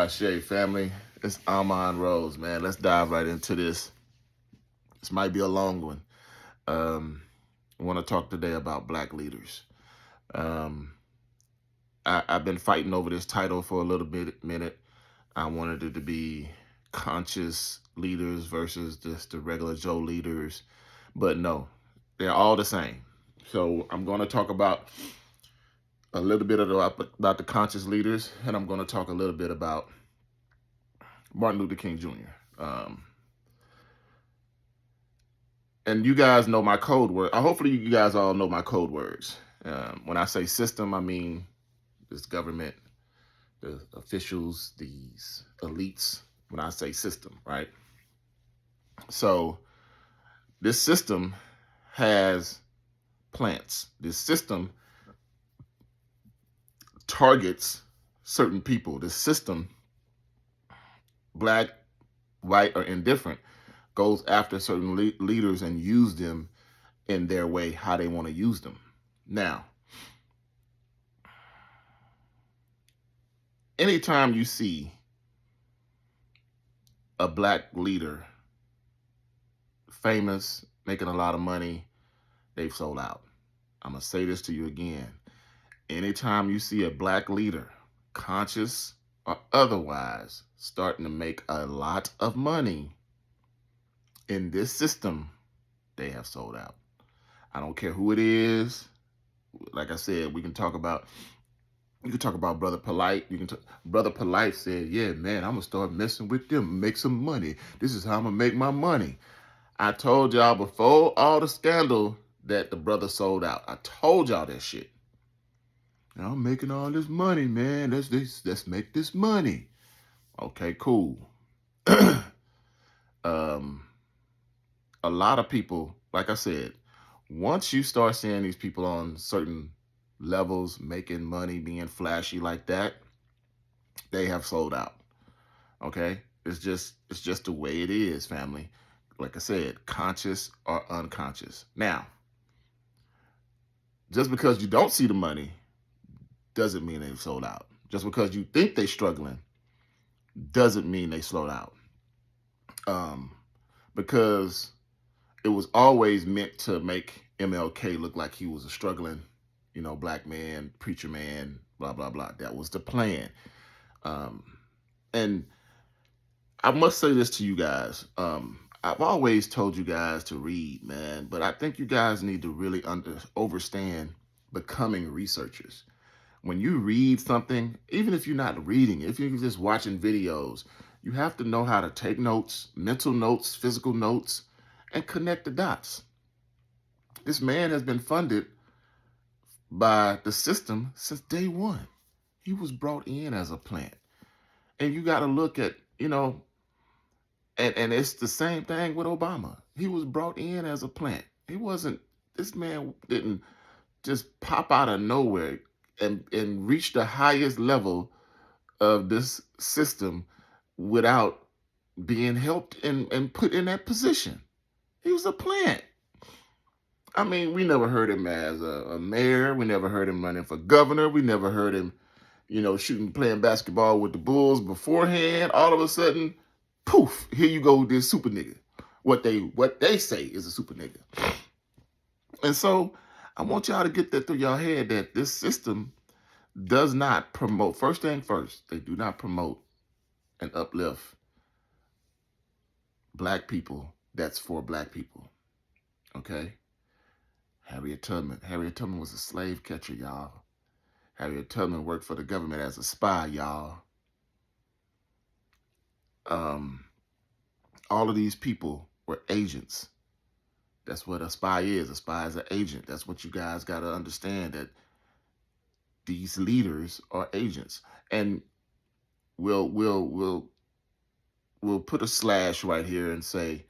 Shay family, it's Amon Rose, man. Let's dive right into this. This might be a long one. Um, I want to talk today about black leaders. Um, I've been fighting over this title for a little minute. I wanted it to be conscious leaders versus just the regular Joe leaders, but no, they're all the same. So I'm going to talk about a little bit about the conscious leaders, and I'm going to talk a little bit about Martin Luther King Jr. And you guys know my code word. Hopefully, you guys all know my code words. When I say system, I mean this government, the officials, these elites. When I say system, right? So this system has plants. This system targets certain people. This system, black, white, or indifferent, goes after certain leaders and use them in their way, how they want to use them. Now, anytime you see a black leader famous, making a lot of money, they've sold out. I'm going to say this to you again. Anytime you see a black leader, conscious or otherwise, starting to make a lot of money in this system, they have sold out. I don't care who it is. Like I said, we can talk about Brother Polite. Brother Polite said, yeah, man, I'm going to start messing with them, make some money. This is how I'm going to make my money. I told y'all before all the scandal that the brother sold out. I told y'all that shit. Now I'm making all this money, man. Let's make this money. Okay, cool. A lot of people, like I said, once you start seeing these people on certain levels, making money, being flashy like that, they have sold out. Okay? It's just the way it is, family. Like I said, conscious or unconscious. Now, just because you don't see the money doesn't mean they've sold out. Just because you think they're struggling doesn't mean they slowed out. Because it was always meant to make MLK look like he was a struggling, black man, preacher man, blah, blah, blah. That was the plan. And I must say this to you guys. I've always told you guys to read, man, but I think you guys need to really understand becoming researchers. When you read something, even if you're not reading, if you're just watching videos, you have to know how to take notes, mental notes, physical notes, and connect the dots. This man has been funded by the system since day one. He was brought in as a plant. And you got to look at, and it's the same thing with Obama. He was brought in as a plant. This man didn't just pop out of nowhere and reach the highest level of this system without being helped and put in that position. He was a plant. I mean, we never heard him as a mayor. We never heard him running for governor. We never heard him, playing basketball with the Bulls beforehand. All of a sudden, poof, here you go with this super nigga. What they say is a super nigga. And so I want y'all to get that through your head that this system does not promote, first thing first, they do not promote and uplift black people that's for black people. Okay? Harriet Tubman was a slave catcher, y'all. Harriet Tubman worked for the government as a spy, y'all. All of these people were agents. That's what a spy is. A spy is an agent. That's what you guys got to understand, that these leaders are agents. And we'll put a slash right here and say,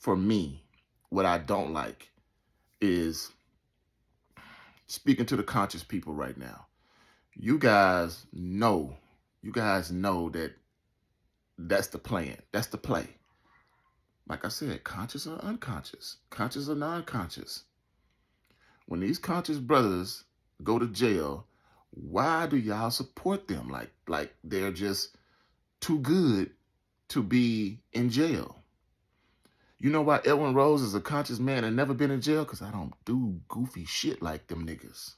for me, what I don't like is speaking to the conscious people right now. You guys know that that's the plan. That's the play. Like I said, conscious or unconscious, conscious or non-conscious. When these conscious brothers go to jail, Why do y'all support them like they're just too good to be in jail? You know why Edwin Rose is a conscious man and never been in jail? Because I don't do goofy shit like them niggas.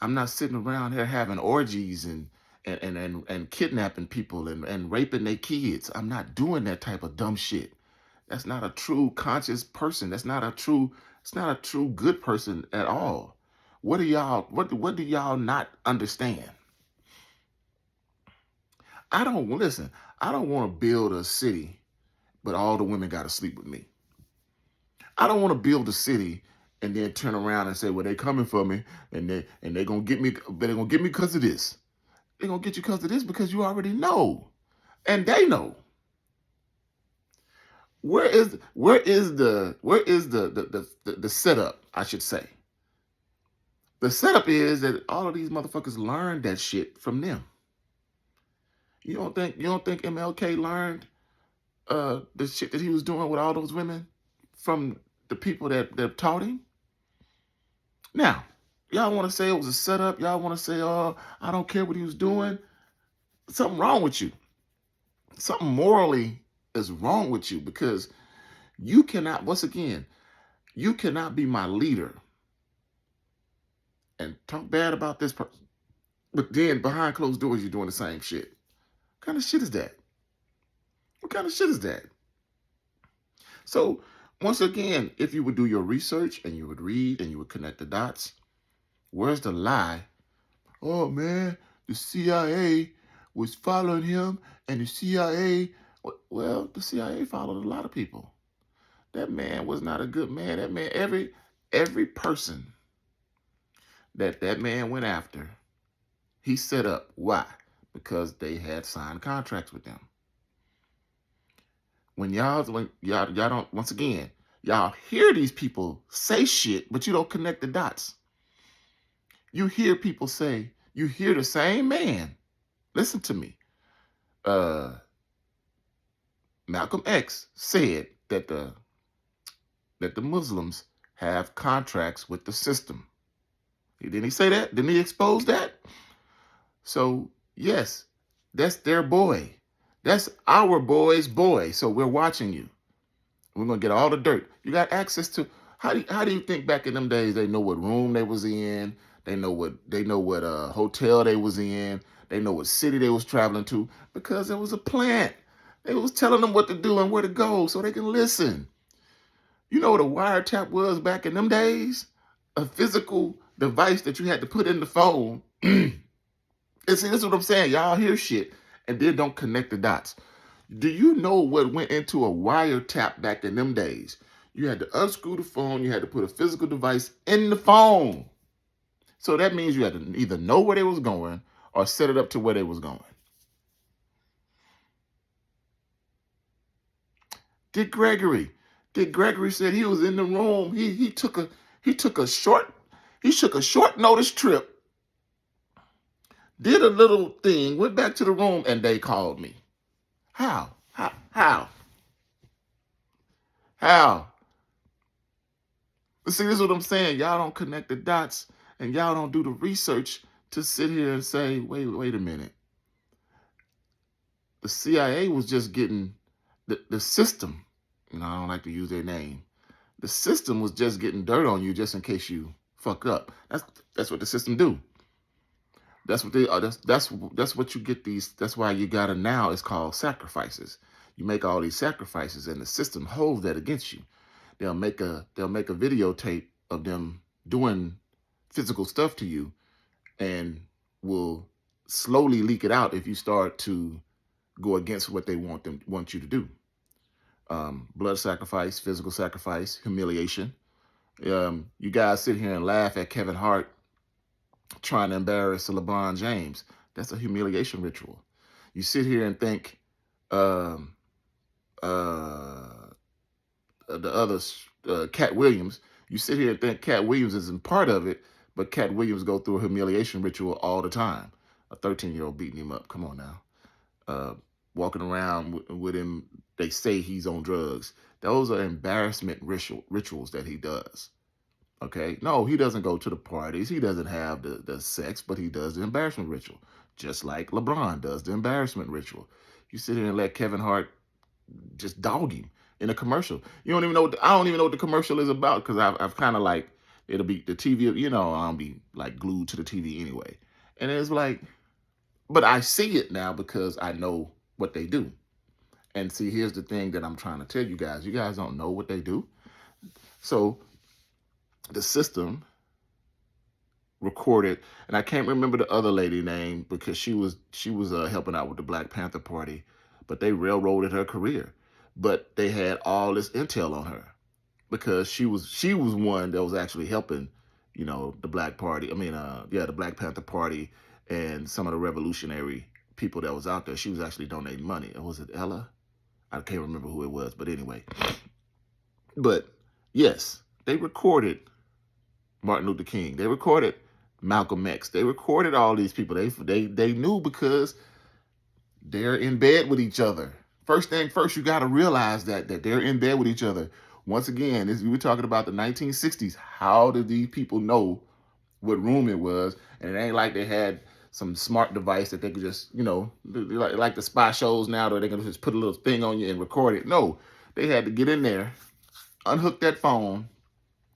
I'm not sitting around here having orgies and kidnapping people and raping their kids. I'm not doing that type of dumb shit. That's not a true conscious person. It's not a true good person at all. What do y'all not understand? I don't listen. I don't want to build a city, but all the women got to sleep with me. I don't want to build a city and then turn around and say, "Well, they coming for me, and they're gonna get me. They're gonna get me because of this. They're gonna get you because of this because you already know, and they know." Where is the setup? I should say the setup is that all of these motherfuckers learned that shit from them. You don't think MLK learned the shit that he was doing with all those women from the people that taught him? Now, y'all want to say it was a setup. Y'all want to say, "Oh, I don't care what he was doing." Something wrong with you. Something morally is wrong with you because you cannot, once again, you cannot be my leader and talk bad about this person. But then behind closed doors, you're doing the same shit. What kind of shit is that? What kind of shit is that? So, once again, if you would do your research and you would read and you would connect the dots, where's the lie? Oh man, the CIA was following him, and the CIA, well, the CIA followed a lot of people. That man was not a good man. That man, every person that man went after, he set up. Why? Because they had signed contracts with them. When y'all don't, once again, y'all hear these people say shit, but you don't connect the dots. You hear people say, you hear the same man. Listen to me. Malcolm X said that the Muslims have contracts with the system. Didn't he say that? Didn't he expose that? So yes, that's their boy. That's our boy's boy. So we're watching you. We're gonna get all the dirt. You got access to. How do you think back in them days they know what room they was in? They know what hotel they was in. They know what city they was traveling to because there was a plant. They was telling them what to do and where to go so they can listen. You know what a wiretap was back in them days? A physical device that you had to put in the phone. And see, this is what I'm saying. Y'all hear shit and then don't connect the dots. Do you know what went into a wiretap back in them days? You had to unscrew the phone. You had to put a physical device in the phone. So that means you had to either know where they was going or set it up to where they was going. Dick Gregory said he was in the room. He took a short notice trip, did a little thing, went back to the room, and they called me. How? But see, this is what I'm saying. Y'all don't connect the dots and y'all don't do the research to sit here and say, wait a minute. The CIA was just getting the system. I don't like to use their name. The system was just getting dirt on you just in case you fuck up. That's what the system do. That's what they are. That's what you get these. That's why you gotta now. It's called sacrifices. You make all these sacrifices, and the system holds that against you. They'll make a videotape of them doing physical stuff to you, and will slowly leak it out if you start to go against what they want you to do. Blood sacrifice, physical sacrifice, humiliation. You guys sit here and laugh at Kevin Hart trying to embarrass LeBron James. That's a humiliation ritual. You sit here and think the other Cat Williams. You sit here and think Cat Williams isn't part of it, but Cat Williams go through a humiliation ritual all the time. A 13-year-old beating him up. Come on now. Walking around with him, they say he's on drugs. Those are embarrassment rituals that he does. Okay, no, he doesn't go to the parties. He doesn't have the sex, but he does the embarrassment ritual, just like LeBron does the embarrassment ritual. You sit here and let Kevin Hart just dog him in a commercial. You don't even know. I don't even know what the commercial is about because I've kind of like it'll be the TV. You know, I'll be like glued to the TV anyway, and it's like, but I see it now because I know what they do. And see, here's the thing that I'm trying to tell you guys. You guys don't know what they do. So the system recorded, and I can't remember the other lady name because she was helping out with the Black Panther Party, but they railroaded her career. But they had all this intel on her because she was one that was actually helping, the Black Party. I mean, the Black Panther Party and some of the revolutionary people that was out there. She was actually donating money. Or was it Ella? I can't remember who it was, but anyway. But yes, they recorded Martin Luther King. They recorded Malcolm X. They recorded all these people. They knew because they're in bed with each other. First thing first, you got to realize that they're in bed with each other. Once again, we were talking about the 1960s. How did these people know what room it was? And it ain't like they had some smart device that they could just, like the spy shows now, where they can just put a little thing on you and record it. No, they had to get in there, unhook that phone,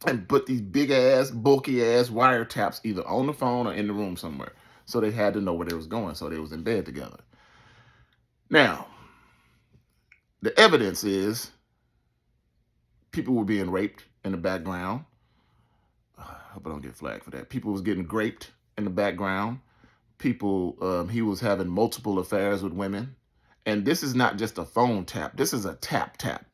and put these big ass, bulky ass wiretaps either on the phone or in the room somewhere. So they had to know where they was going. So they was in bed together. Now, the evidence is people were being raped in the background. I hope I don't get flagged for that. People was getting raped in the background. He was having multiple affairs with women. And this is not just a phone tap. This is a tap tap.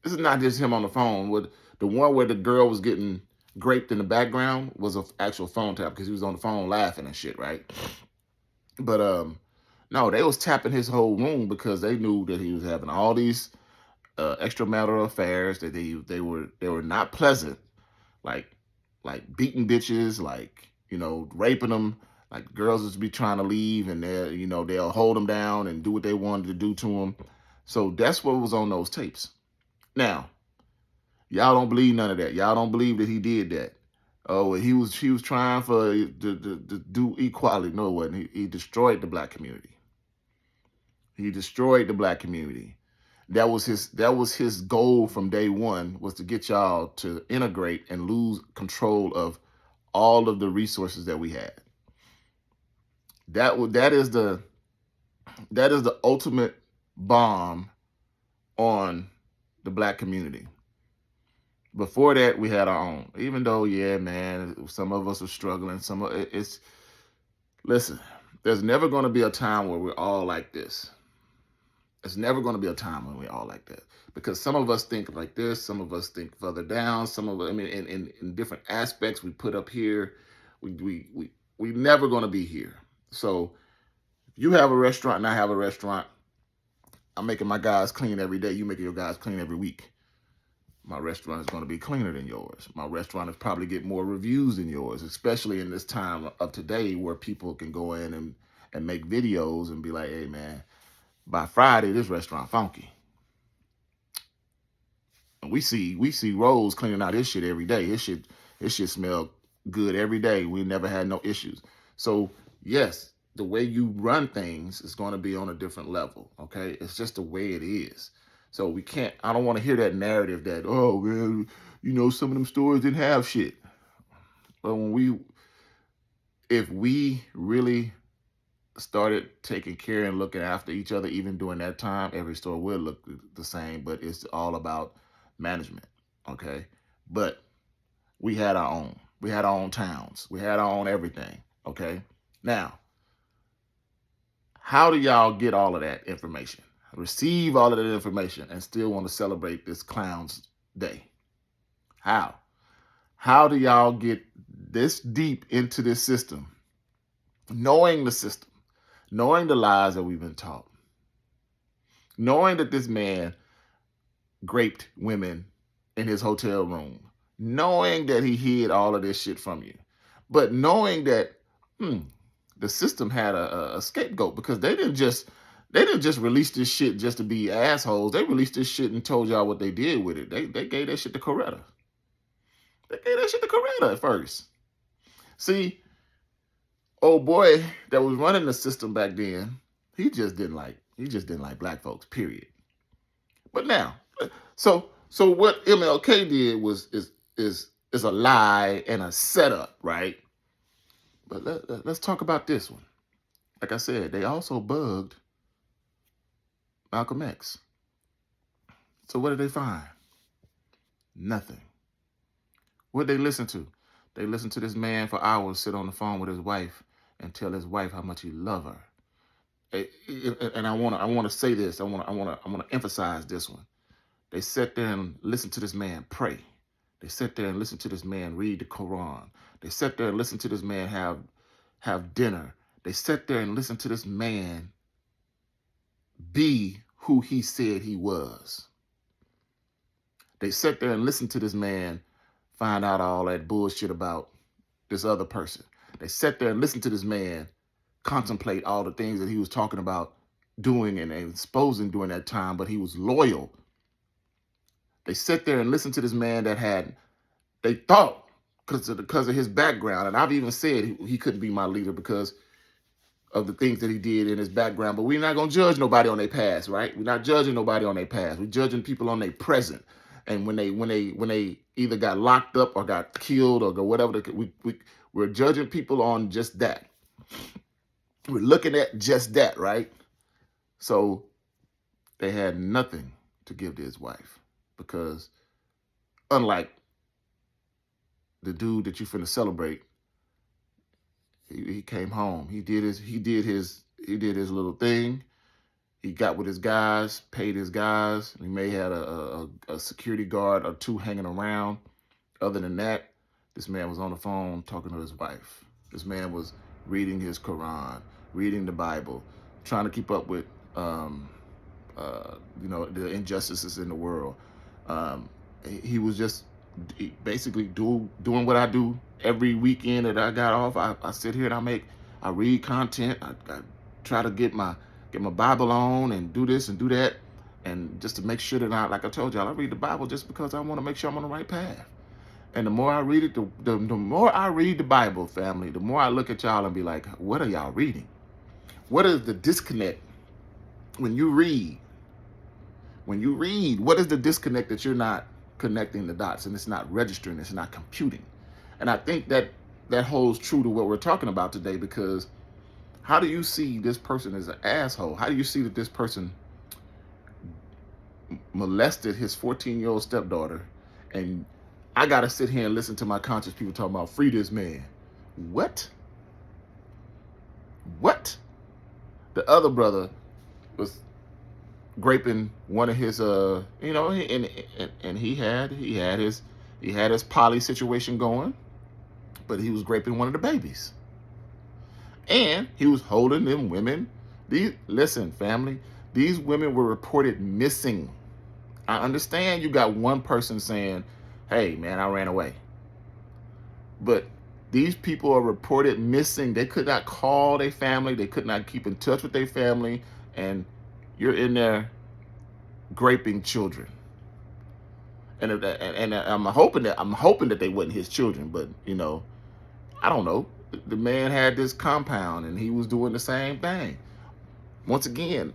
This is not just him on the phone. With the one where the girl was getting raped in the background was an actual phone tap because he was on the phone laughing and shit, right? But no, they was tapping his whole room because they knew that he was having all these extramarital affairs, that they were not pleasant, like beating bitches, like raping them, like girls just be trying to leave and they'll hold them down and do what they wanted to do to them. So that's what was on those tapes. Now, y'all don't believe none of that. Y'all don't believe that he did that. Oh, he was trying to do equality. No, it wasn't. He destroyed the black community. He destroyed the black community. That was his goal from day one, was to get y'all to integrate and lose control of all of the resources that we had. That is the ultimate bomb on the black community. Before that, we had our own. Even though, yeah, man, some of us are struggling. Listen, there's never going to be a time where we're all like this. It's never going to be a time when we're all like that, because some of us think like this, some of us think further down. Some of us, I mean, in different aspects we put up here, we never going to be here. So if you have a restaurant and I have a restaurant, I'm making my guys clean every day. You making your guys clean every week. My restaurant is going to be cleaner than yours. My restaurant is probably get more reviews than yours, especially in this time of today where people can go in and make videos and be like, hey, man, by Friday, this restaurant funky. And we see Rose cleaning out his shit every day. His shit smell good every day. We never had no issues. So, yes, the way you run things is going to be on a different level, okay? It's just the way it is. So I don't want to hear that narrative that, oh, well, some of them stores didn't have shit. But if we really started taking care and looking after each other, even during that time, every store will look the same, but it's all about management, okay? But we had our own. We had our own towns. We had our own everything, okay? Now, how do y'all get all of that information? Receive all of that information and still want to celebrate this clown's day? How? How do y'all get this deep into this system, knowing the system, knowing the lies that we've been taught, knowing that this man raped women in his hotel room, knowing that he hid all of this shit from you, but knowing that the system had a scapegoat, because they didn't just release this shit just to be assholes. They released this shit and told y'all what they did with it. They gave that shit to Coretta. They gave that shit to Coretta at first. See, old boy that was running the system back then, he just didn't like black folks, period. But now, so what MLK did is a lie and a setup, right? But let's talk about this one. Like I said, they also bugged Malcolm X. So what did they find? Nothing. What did they listen to? They listened to this man for hours sit on the phone with his wife and tell his wife how much he loved her. And I want to say this. I want to emphasize this one. They sat there and listened to this man pray. They sat there and listened to this man read the Quran. They sat there and listened to this man have dinner. They sat there and listened to this man be who he said he was. They sat there and listened to this man find out all that bullshit about this other person. They sat there and listened to this man contemplate all the things that he was talking about doing and exposing during that time, but he was loyal. They sat there and listened to this man they thought, because of his background, and I've even said he couldn't be my leader because of the things that he did in his background, but we're not going to judge nobody on their past, right? We're not judging nobody on their past. We're judging people on their present. And when they either got locked up or got killed or whatever, we're judging people on just that. We're looking at just that, right? So they had nothing to give to his wife because unlike the dude that you finna celebrate, he came home. He did his little thing. He got with his guys, paid his guys. He may have a security guard or two hanging around. Other than that, this man was on the phone talking to his wife. This man was reading his Quran, reading the Bible, trying to keep up with the injustices in the world. He was just basically doing what I do every weekend that I got off. I sit here and I read content. I try to get my Bible on and do this and do that, and just to make sure that like I told y'all, I read the Bible just because I want to make sure I'm on the right path. And the more I read it, the more I read the Bible, family, the more I look at y'all and be like, what are y'all reading? What is the disconnect when you read? When you read, what is the disconnect that you're not connecting the dots and it's not registering, it's not computing? And I think that holds true to what we're talking about today, because how do you see this person as an asshole? How do you see that this person molested his 14-year-old stepdaughter, and I got to sit here and listen to my conscious people talking about free this man? What? The other brother was graping one of his and he had his poly situation going, but he was graping one of the babies. And he was holding them women. Listen, family, these women were reported missing. I understand you got one person saying, hey, man, I ran away. But these people are reported missing. They could not call their family. They could not keep in touch with their family. And you're in there graping children. And I'm hoping that they wasn't his children. But, I don't know. The man had this compound and he was doing the same thing. Once again,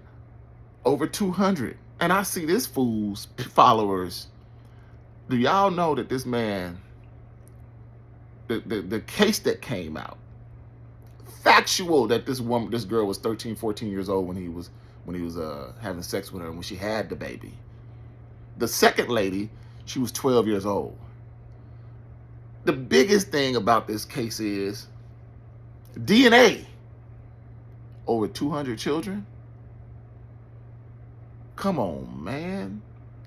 over 200. And I see this fool's followers. Do y'all know that this man, the case that came out, factual, that this girl was 13, 14 years old when he was having sex with her and when she had the baby. The second lady, she was 12 years old. The biggest thing about this case is DNA. Over 200 children? Come on, man.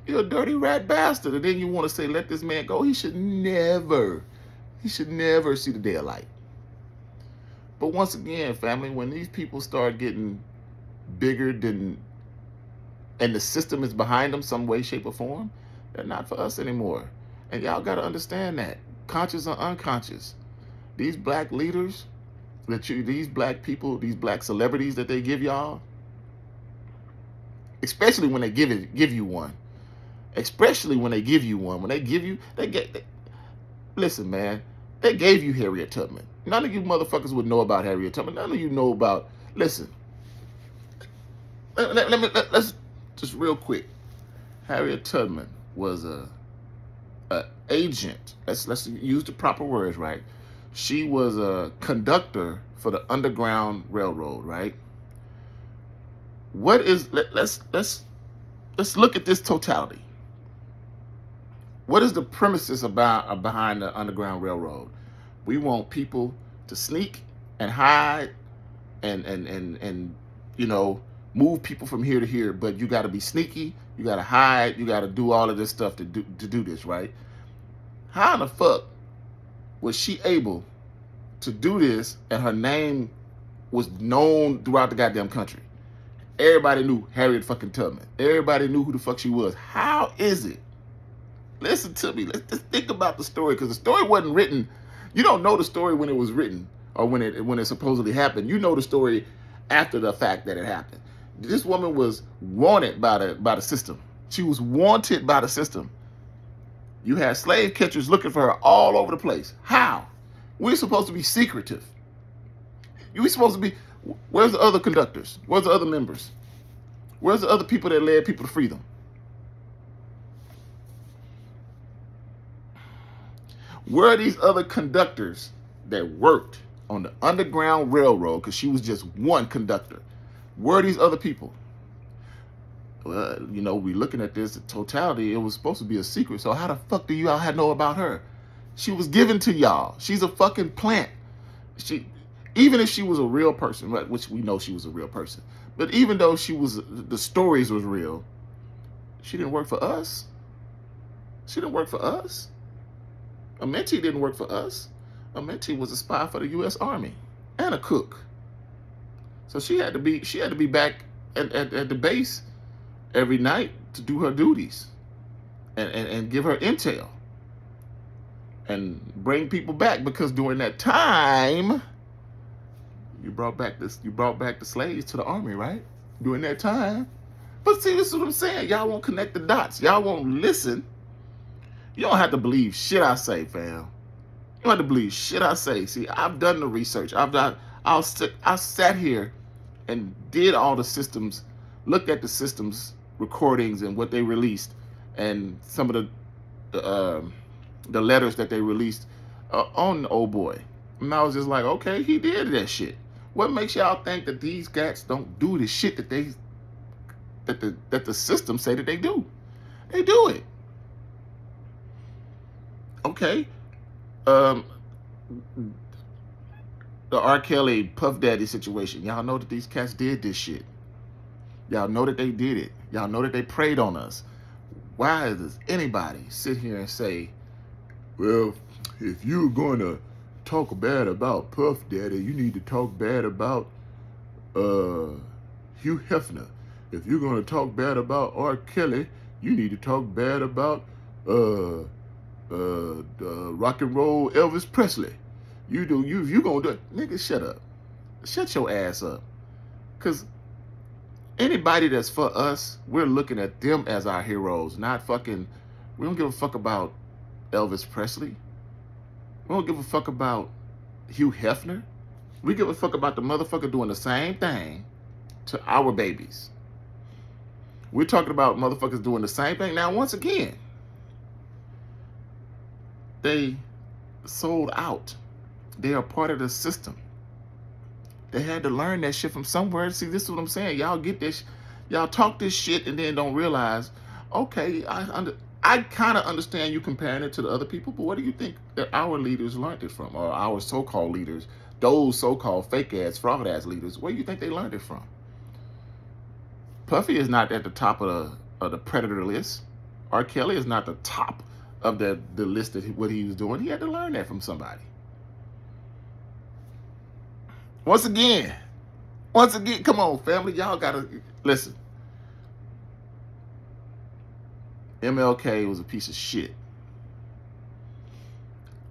You're a dirty rat bastard. And then you want to say, let this man go. He should never see the day of light. But once again, family, when these people start getting bigger and the system is behind them some way, shape, or form, they're not for us anymore. And y'all got to understand that. Conscious or unconscious. These black leaders, these black people, these black celebrities that they give y'all, especially when they give you one. Especially when they give you one. When they give you, Listen, man, they gave you Harriet Tubman. None of you motherfuckers would know about Harriet Tubman. None of you know about. Listen, let's just real quick. Harriet Tubman was a agent. Let's use the proper words, right? She was a conductor for the Underground Railroad, right? What is let's look at this totality. What is the premises about behind the Underground Railroad? We want people to sneak and hide and you know, move people from here to here, but you got to be sneaky, you got to hide, you got to do all of this stuff to do this, right? How in the fuck was she able to do this and her name was known throughout the goddamn country? Everybody knew Harriet fucking Tubman. Everybody knew who the fuck she was. How is it? Listen to me. Let's just think about the story, because the story wasn't written. You don't know the story when it was written or when it supposedly happened. You know the story after the fact that it happened. This woman was wanted by the system. She was wanted by the system. You had slave catchers looking for her all over the place. How? We're supposed to be secretive. We're supposed to be. Where's the other conductors? Where's the other members? Where's the other people that led people to freedom? Where are these other conductors that worked on the Underground Railroad? Because she was just one conductor. Where are these other people? Well, you know, we looking at this totality. It was supposed to be a secret. So how the fuck do y'all know about her? She was given to y'all. She's a fucking plant. Even if she was a real person, which we know she was a real person, but even though the stories was real, she didn't work for us. She didn't work for us. Amenti didn't work for us. Amenti was a spy for the U.S. Army and a cook. So she had to be back at the base every night to do her duties and give her intel and bring people back, because during that time you brought back the slaves to the army, right? During that time. But see, this is what I'm saying. Y'all won't connect the dots. Y'all won't listen. You don't have to believe shit I say, fam. You don't have to believe shit I say. See, I've done the research. I sat here and did all the systems, looked at the systems recordings and what they released, and some of the letters that they released on the old boy. And I was just like, okay, he did that shit. What makes y'all think that these cats don't do the shit that the system say that they do? They do it. Okay. The R. Kelly Puff Daddy situation. Y'all know that these cats did this shit. Y'all know that they did it. Y'all know that they preyed on us. Why does anybody sit here and say, well, if you're going to talk bad about Puff Daddy, you need to talk bad about Hugh Hefner. If you're going to talk bad about R. Kelly, you need to talk bad about rock and roll Elvis Presley. You gonna do it. Nigga, shut up. Shut your ass up. Cause anybody that's for us, we're looking at them as our heroes, not fucking. We don't give a fuck about Elvis Presley. We don't give a fuck about Hugh Hefner. We give a fuck about the motherfucker doing the same thing to our babies. We're talking about motherfuckers doing the same thing. Now, once again, they sold out. They are part of the system. They had to learn that shit from somewhere. See, this is what I'm saying. Y'all get this. Y'all talk this shit and then don't realize, okay, I kind of understand you comparing it to the other people, but what do you think that our leaders learned it from? Or our so-called leaders, those so-called fake-ass, fraud-ass leaders, where do you think they learned it from? Puffy is not at the top of the predator list. R. Kelly is not the top of the list of what he was doing. He had to learn that from somebody. Once again, come on, family. Y'all gotta listen. MLK was a piece of shit.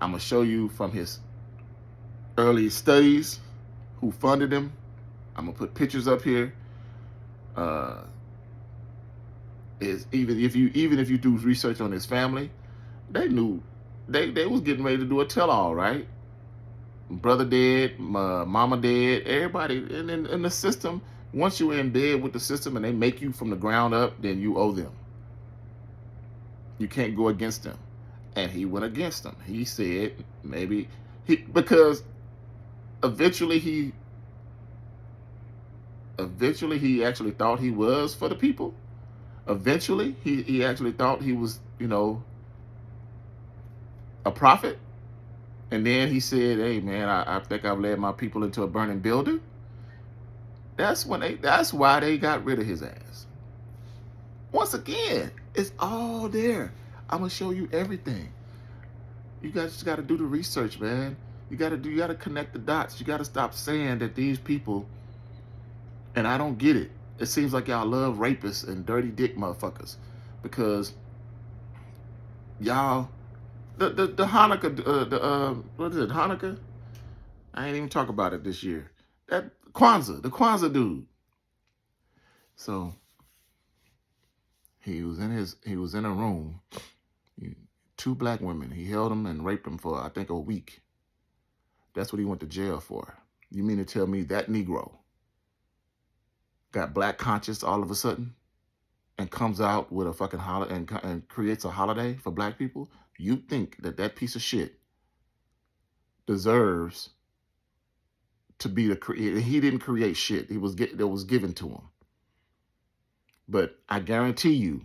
I'm gonna show you from his early studies who funded him. I'm gonna put pictures up here. Even if you do research on his family, they knew they was getting ready to do a tell-all, right? Brother dead, mama dead, everybody in the system. Once you're in bed with the system and they make you from the ground up, then you owe them. You can't go against them. And he went against them. He said maybe because eventually he actually thought he was for the people. Eventually he actually thought he was, a prophet. And then he said, hey man, I think I've led my people into a burning building. That's why they got rid of his ass. Once again, it's all there. I'm gonna show you everything. You guys just gotta do the research, man. You gotta connect the dots. You gotta stop saying that these people, and I don't get it. It seems like y'all love rapists and dirty dick motherfuckers. Because y'all the Hanukkah, what is it, Hanukkah? I ain't even talk about it this year. That the Kwanzaa dude. So he was in a room, two black women. He held them and raped them for, I think, a week. That's what he went to jail for. You mean to tell me that Negro got black conscious all of a sudden and comes out with a fucking holiday and creates a holiday for black people? You think that piece of shit deserves to be the creator? He didn't create shit. That was given to him. But I guarantee you,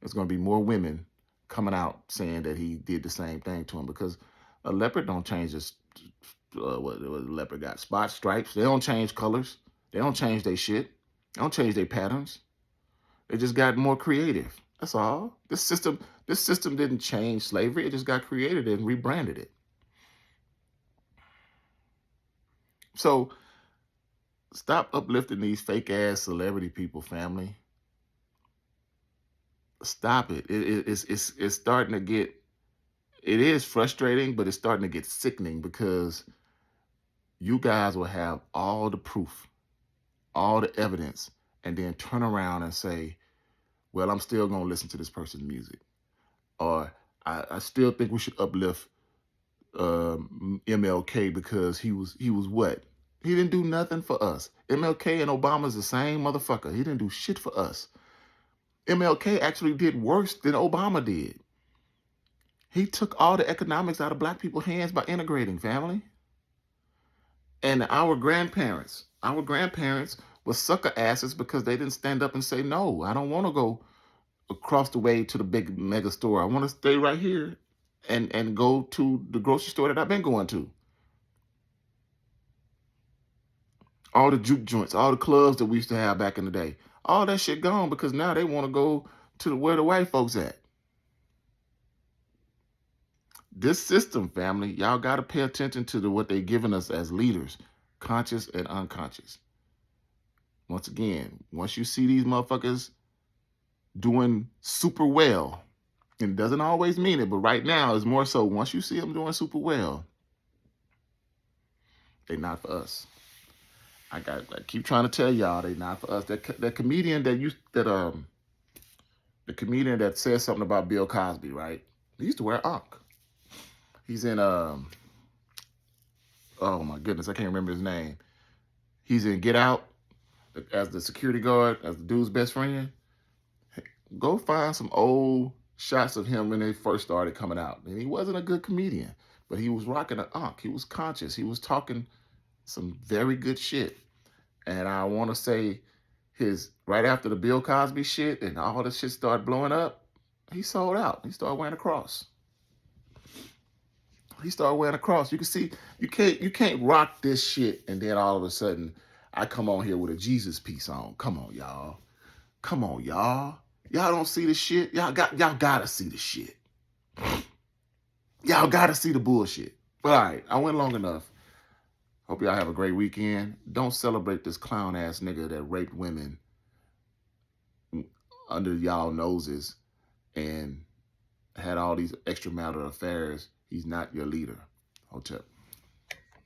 there's going to be more women coming out saying that he did the same thing to him, because a leopard don't change his, what a leopard got, spots, stripes. They don't change colors. They don't change their shit. They don't change their patterns. They just got more creative. That's all. This system didn't change slavery. It just got created and rebranded it. So stop uplifting these fake ass celebrity people, family. Stop it. It's starting to get, it is frustrating, but it's starting to get sickening, because you guys will have all the proof, all the evidence, and then turn around and say, well, I'm still going to listen to this person's music. Or I still think we should uplift MLK because he was what? He didn't do nothing for us. MLK and Obama's the same motherfucker. He didn't do shit for us. MLK actually did worse than Obama did. He took all the economics out of black people's hands by integrating, family. And our grandparents were sucker asses because they didn't stand up and say, no, I don't want to go across the way to the big mega store. I want to stay right here and go to the grocery store that I've been going to. All the juke joints, all the clubs that we used to have back in the day, all that shit gone, because now they want to go to where the white folks at. This system, family, y'all got to pay attention to what they're giving us as leaders, conscious and unconscious. Once again, once you see these motherfuckers doing super well, and it doesn't always mean it, but right now it's more so, once you see them doing super well, they're not for us. I keep trying to tell y'all, they not for us. That comedian the comedian that said something about Bill Cosby, right? He used to wear Ankh. He's in oh my goodness, I can't remember his name. He's in Get Out as the security guard, as the dude's best friend. Go find some old shots of him when they first started coming out. And he wasn't a good comedian, but he was rocking an Ankh. He was conscious. He was talking some very good shit. And I want to say right after the Bill Cosby shit and all this shit started blowing up, he sold out. He started wearing a cross. You can see, you can't rock this shit and then all of a sudden I come on here with a Jesus piece on. Come on, y'all. Y'all don't see the shit. Y'all gotta see the shit. Y'all gotta see the bullshit. But all right, I went long enough. Hope y'all have a great weekend. Don't celebrate this clown ass nigga that raped women under y'all noses and had all these extramarital affairs. He's not your leader. Hotep.